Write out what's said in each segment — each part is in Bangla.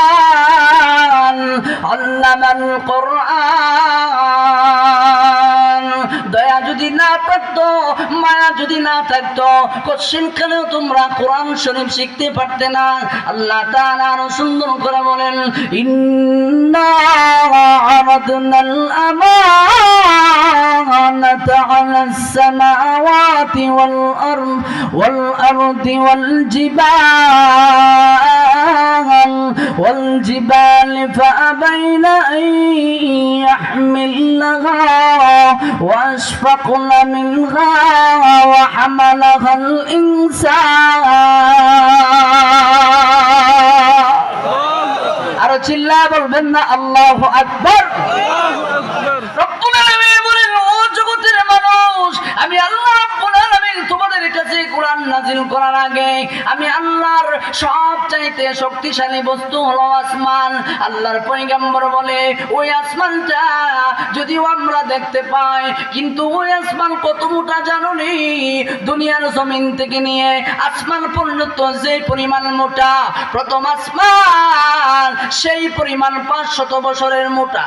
রহমান আল্লামাল কোরআন। দয়া যদি না থাকতো, মায়া যদি না থাকতো, কোশ্চেন কালেও তোমরা কোরআন শরীফ শিখতে পারতে না। আল্লাহ তাআলা আরো সুন্দর করে বলেন, ইন্না আরাদনাল আমানাতা আলাস সামাওয়াতি ওয়াল আরদি ওয়াল জিবাল فأبين أن يحملنها وأشفقن منها وحملها الإنسان আরো চিল্লায় বলবেন না আল্লাহু আকবার। রব্বুল আলামিন বলেন, ও জগতের মানুষ, আমি আল্লাহ রব্বুল আলামিন তোমাদের কাছে কোরআন নাযিল করার আগে আমি আল্লাহর সবচাইতে শক্তিশালী বস্তু হলো আসমান। আল্লাহর পয়গম্বর বলে, ওই আসমানটা যদিও আমরা দেখতে পাই, কিন্তু ওই আসমান কত মোটা জানো নি? দুনিয়ার জমিন থেকে নিয়ে আসমান পর্যন্ত যে পরিমাণ মোটা, প্রথম আসমান সেই পরিমাণ 500 বছরের মোটা।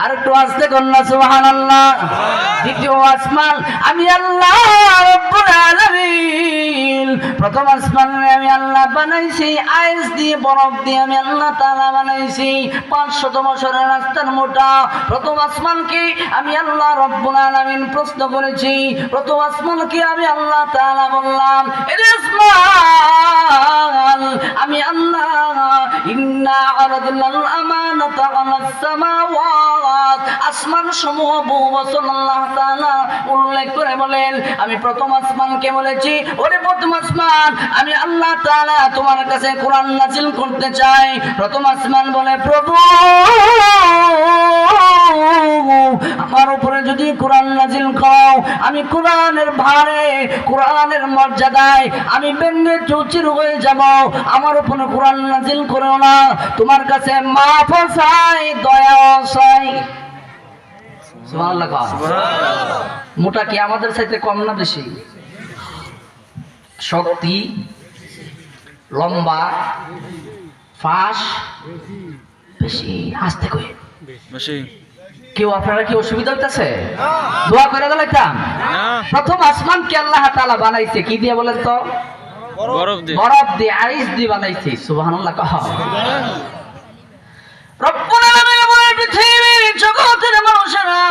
আর একটু আসতে কন্যা সুবহানাল্লাহ। দ্বিতীয় আসমান আমি আল্লাহ রব্বুল আলামিন প্রথম আসমান আমি আল্লাহ বানাইছি, আইস দিয়ে বরফ দিয়ে আমি আল্লাহ তাআলা বানাইছি, 500 বছরের রাস্তার মোটা। প্রথম আসমানকে আমি আল্লাহ রব্বুল আলামিন প্রশ্ন করেছি, প্রথম আসমানকে আমি আল্লাহ তাআলা বললাম, এরে আসমান আমি আল্লাহ ইন্না আরাদনাল আমানাতা আলাস সামাওয়াত, আসমান সমূহ বহু বছর আল্লাহ তাআলা উল্লেখ করে বলেন, আমি প্রথম আসমানকে বলেছি, ওরে প্রথম আসমান আমি আল্লাহ তাআলা তোমার কাছে কোরআন নাযিল করতে চাই। প্রথম আসমান বলে, প্রভু আমার উপরে যদি কোরআন নাযিল করো, আমি কোরআনের ভারে, কোরআনের মর্যাদায় আমি বেঙ্গে চৌচির হয়ে যাব। আমার উপরে কোরআন নাযিল করো না, তোমার কাছে মাফ চাই, দয়া চাই। সুবহানাল্লাহ। মোটা কি আমাদের চাইতে কম না বেশি? শক্তি, লম্বা, ফাঁস বেশি। আসতে কই বেশি। কেউ আপনারা কি অসুবিধা হইতেছে? দোয়া করে দিলাম। প্রথম আসমান কে আল্লাহ তাআলা বানাইছে কি দিয়ে বলেন তো? বরফ দিয়ে, আইস দিয়ে বানাইছে। সুবহানাল্লাহ। কহ রব্বুল আলামিন বলেন, পৃথিবীর জগতের মানুষেরা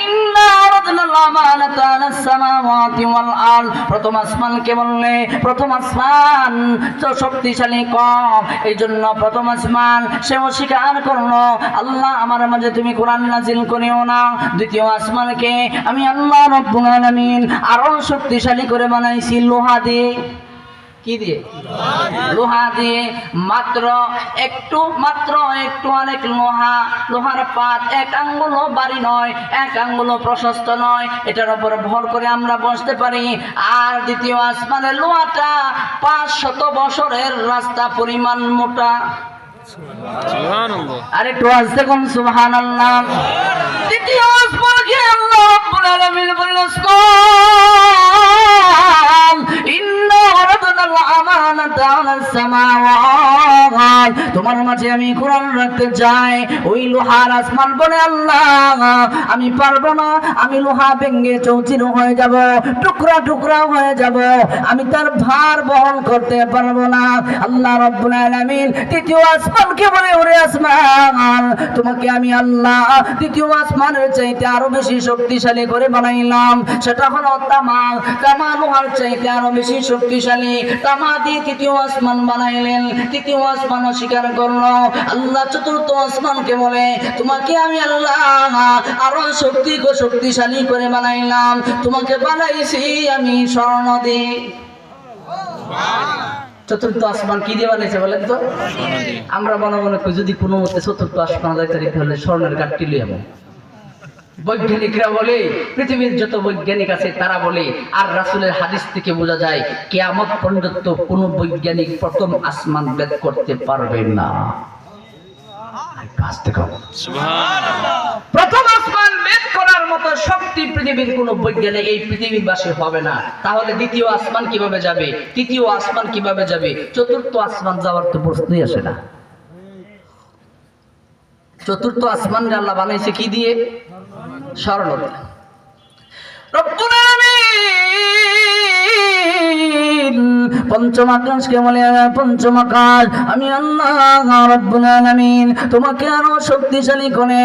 ইন্না আরাদনাল আমানাতা আলাস সামাওয়াতি ওয়াল আরদ, প্রথম আসমানকে বললে, প্রথম আসমান তো শক্তিশালী কম, এই জন্য প্রথম আসমান সে অস্বীকার করলো, আল্লাহ আমার মাঝে তুমি কোরআন নাযিল করিও না। দ্বিতীয় আসমানকে আমি আল্লাহ রব্বুল আলামিন আরো শক্তিশালী করে বানাইছি লোহা দিয়ে। কি দিয়ে? লোহা দিয়ে। মাত্র একটু অনেক লোহার পাত, 1 আঙ্গুল বাড়ি নয়, 1 আঙ্গুল প্রশস্ত নয়, এটার উপর ভর করে আমরা বসতে পারি। আর দ্বিতীয় আসমানের লোহাটা 500 বছরের রাস্তা পরিমাণ মোটা। আর একটু আসতে কোন সুবহানাল্লাহ। দ্বিতীয় আসমানকে আল্লাহ রাব্বুল আলামিন বললেন, ইন্না আরাদনাল আমানাতা আলাস সামাওয়াত, তোমার মাঝে আমি কোরআন রাখতে চাই। ওই লোহার আসমান বলে, আল্লাহ আমি পারবো না, আমি লোহা ভেঙে চৌচির হয়ে যাব, টুকরা টুকরা হয়ে যাব, আমি তার ভার বহন করতে পারবো না। আল্লাহ রাব্বুল আলামিন তৃতীয় আসমানকে বলে, ওরে আসমান তোমাকে আমি আল্লাহ তৃতীয় আসমানের চাইতে আরো বেশি শক্তিশালী করে বানাইলাম। সেটা হলো তামা। লোহার চাইতে আরো বেশি শক্তিশালী তামা দিয়ে তৃতীয় আসমান বানাইলেন। তৃতীয় আসমান অস্বীকার করলো। আল্লাহ চতুর্থ আসমানকে বলে, তোমাকে আমি আল্লাহ আরো শক্তিশালী করে বানাইলাম, তোমাকে বানাইছি আমি স্বর্ণ দিয়ে। চতুর্থ আসমান কি দিয়ে বানাইছে বলেন তো? আমরা মনে যদি কোনো মতে চতুর্থ আসমান যাইতে হলে স্বর্ণের গাঁটটি লই যাবো। বৈজ্ঞানিকরা বলে, পৃথিবীর যত বৈজ্ঞানিক আছে তারা বলে, আর রাসূলের হাদিস থেকে বোঝা যায় কিয়ামত পর্যন্ত কোনো বৈজ্ঞানিক প্রথম আসমান ভেদ করতে পারবে না। সুবহানাল্লাহ। প্রথম আসমান ভেদ করার মতো শক্তি পৃথিবীর কোনো বৈজ্ঞানিক এই পৃথিবীবাসী হবে না। তাহলে দ্বিতীয় আসমান কিভাবে যাবে, তৃতীয় আসমান কিভাবে যাবে, চতুর্থ আসমান যাওয়ার তো প্রশ্নই আসে না। চতুর্থ আসমান আল্লাহ বানাইছে কি দিয়ে? সরলতা। রব্বুল আলামিন পঞ্চম আকাশকে বলে, পঞ্চম আকাশ আমি আল্লাহ রব্বুল আলামিন তোমাকে আরো শক্তিশালী করে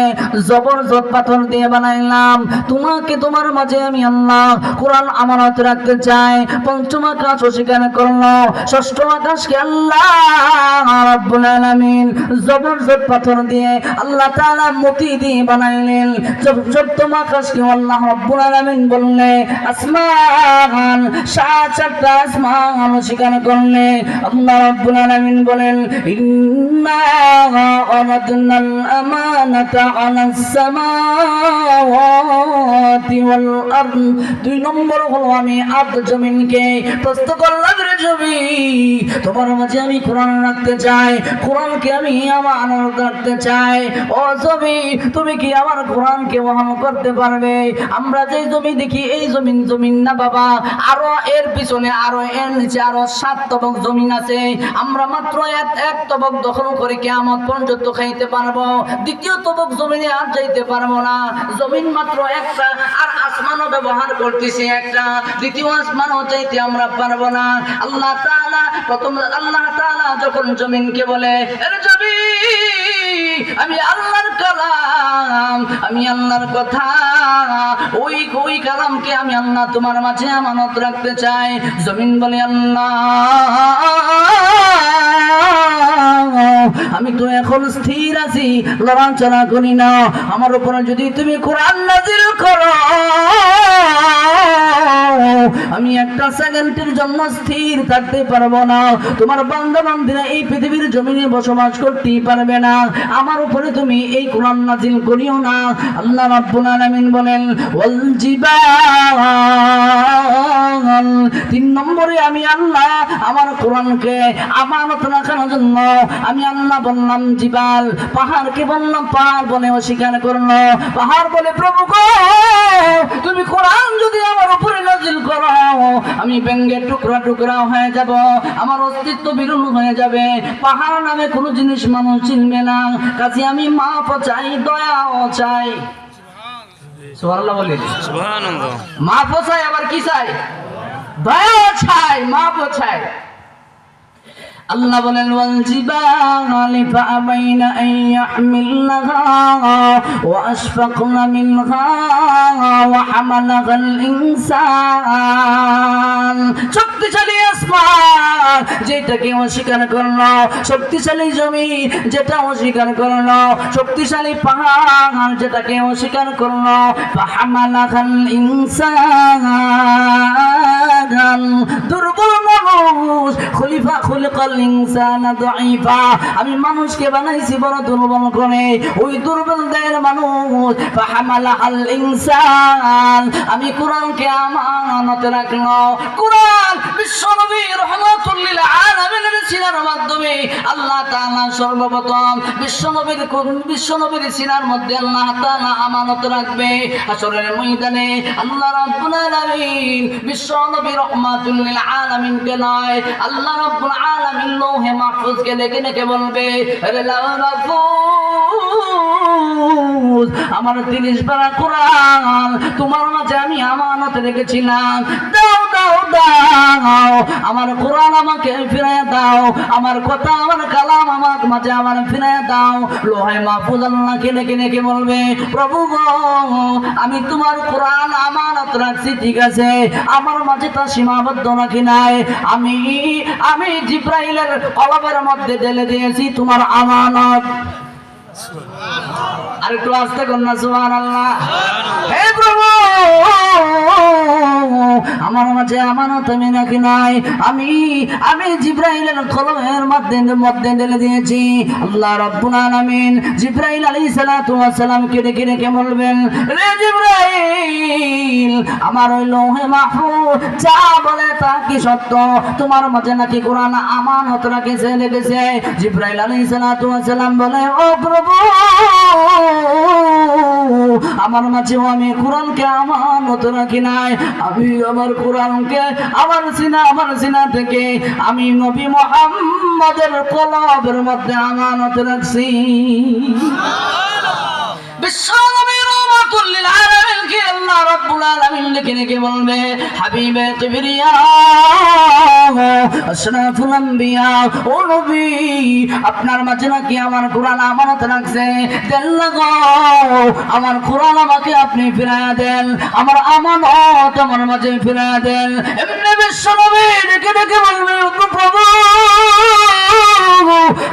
জবরদস্ত পাথর দিয়ে বানাইলাম। তোমাকে তোমার মাঝে আমি আল্লাহ কোরআন আমানত রাখতে চাই। পঞ্চম আকাশ অস্বীকার করলো। ষষ্ঠ আকাশকে আল্লাহ রব্বুল আলামিন জবরদস্ত পাথর দিয়ে আল্লাহ তাআলা মতি দিয়ে বানাইলেন। সপ্তম আকাশকে আল্লাহ রব্বুল আলামিন বললে আসমান, সাতটা আসমান অস্বীকার করলে। আল্লাহ রাব্বুল আলামিন বলেন ইন্না আরাদনাল আমানাতা আলাস সামাওয়াতি ওয়াল আরদ। দুই নম্বর হলো আমি আরদ জমিনকে প্রস্তুত করলাম রে জমিন, তোমার মাঝে আমি কোরআন রাখতে চাই, কোরআনকে আমি আমানত রাখতে চাই। ও জমিন, তুমি কি আমার কোরআনকে বহন করতে পারবে? আমরা যে জমি দেখি এই জমিন জমিন না বাবা, আরো এর পিছনে আরো এর নিচে আরো 7 তবক জমিন আছে। আমরা মাত্র এক তবক দখল করে কিয়ামত পর্যন্ত খাইতে পারবো, দ্বিতীয় তবক জমিনে আর যাইতে পারবো না। জমিন মাত্র একটা, আর আসমানও ব্যবহার করতেছি একটা, দ্বিতীয় আসমানও চাইতে আমরা পারবো না। আল্লাহ তাআলা প্রথম আল্লাহ তাআলা যখন জমিনকে বলে আরে জমিন আমি আল্লাহর কালাম, আমি আল্লাহর কথা, ওই কালামকে আমি আল্লাহ তোমার মাঝে আমানত রাখতে চাই। জমিন বলে আল্লাহ আমি তো এখন স্থির আছি, লড়াচড়া করি না, আমার উপরে যদি তুমি কোরআন নাযিল করো আমি একটা সেকেন্ডের জন্য স্থির থাকতে পারবো না। তোমার বান্দা বান্দীরা এই পৃথিবীর জমিনে বসবাস করতেই পারবে না, আমার উপরে তুমি এই কোরআন নাযিল করিও না। আল্লাহ রাব্বুল আলামিন বলেন ওয়াল জিবাল, 3 নম্বরে আমি আল্লাহ আমার কোরআনকে আমানত রাখার জন্য আমি আল্লাহ বললাম জিবাল, পাহাড়কে বললাম, পাহাড় বলে অস্বীকার করলো। পাহাড় বলে প্রভু গো তুমি কোরআন যদি আমার উপরে নাযিল করো আমি ভেঙ্গে টুকরা টুকরা হয়ে যাব, আমার অস্তিত্ব বিলীন হয়ে যাবে, পাহাড় নামে কোনো জিনিস মানুষ চিনবে না। কাজে আমি মাফ চাই, দয়াও চাই। সুবহানাল্লাহ বলি, সুবহানাল্লাহ। মাফ চাই, আবার কি চাই? দয়াও চাই, মাফও চাই। আল্লাহ বলেন ওয়াল জিবালি ফাআবাইনা আন ইয়াহমিলনাহা ওয়া আশফাকনা মিনহা ওয়া হামালাহাল ইনসান। শক্তিশালী আসমান যেটাকে অস্বীকার করলো, শক্তিশালী জমি যেটা অস্বীকার করলো, শক্তিশালী পাহাড় যেটাকে অস্বীকার করলো, ফাহামালাহাল ইনসান। দুর্বল মানুষ খলিফা খুলিকাল ইনসানা দাঈফা, আমি মানুষকে বানাইছি বড় দুর্বল করে, ওই দুর্বলদের মানুষ ফাহামালাহাল ইনসান। আমি কোরআনকে আমানত রাখলো। কোরআন বিশ্বনবী রাহমাতুল লিল আলামিনের সিনার মাধ্যমে আল্লাহ তাআলা সর্বপ্রথম বিশ্বনবীর সিনার মধ্যে আল্লাহ তাআলা আমানত রাখবে। হাশরের ময়দানে আল্লাহ রাব্বুল আলামিন বিশ্বনবী রাহমাতুল লিল আলামিনকে নয়, আল্লাহ রাব্বুল আলামিন লৌহে মাহফুজকে ডেকে ডেকে বলবে আরে লাউহে মাহফুজ আমার 30 পারা কোরআন তোমার মাঝে আমি আমানত রেখেছিলাম, দাও দাও দাও আমার কোরআন আমাকে ফিরিয়ে দাও, আমার কথা আমার কালাম আমার মাঝে আমার ফিরিয়ে দাও। লৌহে মাহফুজ আল্লাহকে ডেকে ডেকে বলবে প্রভু গো আমি তোমার কোরআন আমানত রাখছি ঠিক আছে, আমার মাঝে তা সীমাবদ্ধ রাখি নাই, আমি জিব্রাইলের কলবের মধ্যে ঢেলে দিয়েছি তোমার আমানত। আর একটু আস্তে কন্যা সুবহানাল্লাহ। হে প্রভু আমার মাঝে আমানত আমি রাখি নাই, আমি জিব্রাইলের কলমের মধ্যে ঢেলে দিয়েছি। আল্লাহ রাব্বুল আলামিন জিব্রাইল আলাইহিস সালাতু ওয়াস সালামকে ডেকে ডেকে বলবেন রে জিব্রাইল আমার ওই লৌহে মাহফুজ যা বলে তা কি সত্য, তোমার মাঝে নাকি কোরআন আমানত রেখেছে। জিব্রাইল আলাইহিস সালাতু ওয়াস সালাম বলে ও প্রভু আমার মাঝেও আমি কোরআনকে আমানত রাখি নাই। আমি আমার কোরআনকে আমার সিনা থেকে আমি নবী মুহাম্মদের কলবের মধ্যে আমানত রাখছি। বিশ্বনবী রাহমাতুল লিল আলামিন কে আল্লাহ রাব্বুল আলামিন লিখে বলবে, হাবিবে কিবরিয়া আশরাফুল আম্বিয়া, ও নবী আপনার মাঝে নাকি আমার কোরআন আমানত রাখছে, দেন না গো আমার কোরআন আমাকে আপনি ফিরাইয়া দেন, আমার আমানত আমার মাঝে ফিরাইয়া দেন। এমনি বিশ্বনবী ডেকে বলবে, প্রভু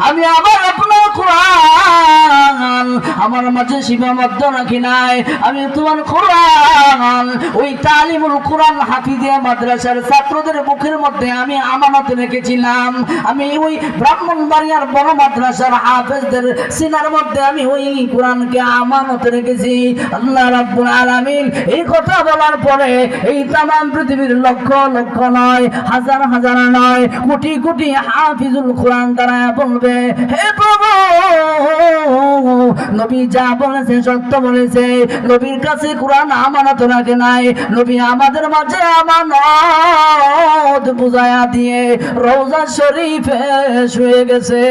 আমি আবার আপনার কোরআন আমার মাঝে সীমাবদ্ধ রাখি নাই। আমি তোমার কোরআন ওই তালিমুল কোরআন হাফিজিয়া মাদ্রাসার ছাত্রদের বুকের মধ্যে আমি আমানত রেখেছিলাম। আমি ওই ব্রাহ্মণবাড়িয়ার বড় মাদ্রাসার হাফেজদের সিনার মধ্যে আমি ওই কোরআনকে আমানত রেখেছি। আল্লাহ রাব্বুল আলামিন এই কথা বলার পরে এই তামাম পৃথিবীর লক্ষ লক্ষ নয়, হাজার হাজার নয়, কোটি কোটি হাফিজুল কোরআন তারা বলবে, হে প্রভু নবী যা বলেছে সত্য বলেছে, নবীর কাছে কোরআন আমানত রাখে নাই, নবী আমাদের মাঝে আমানত বুঝায়া দিয়ে রওজা শরীফে শুয়ে গেছে।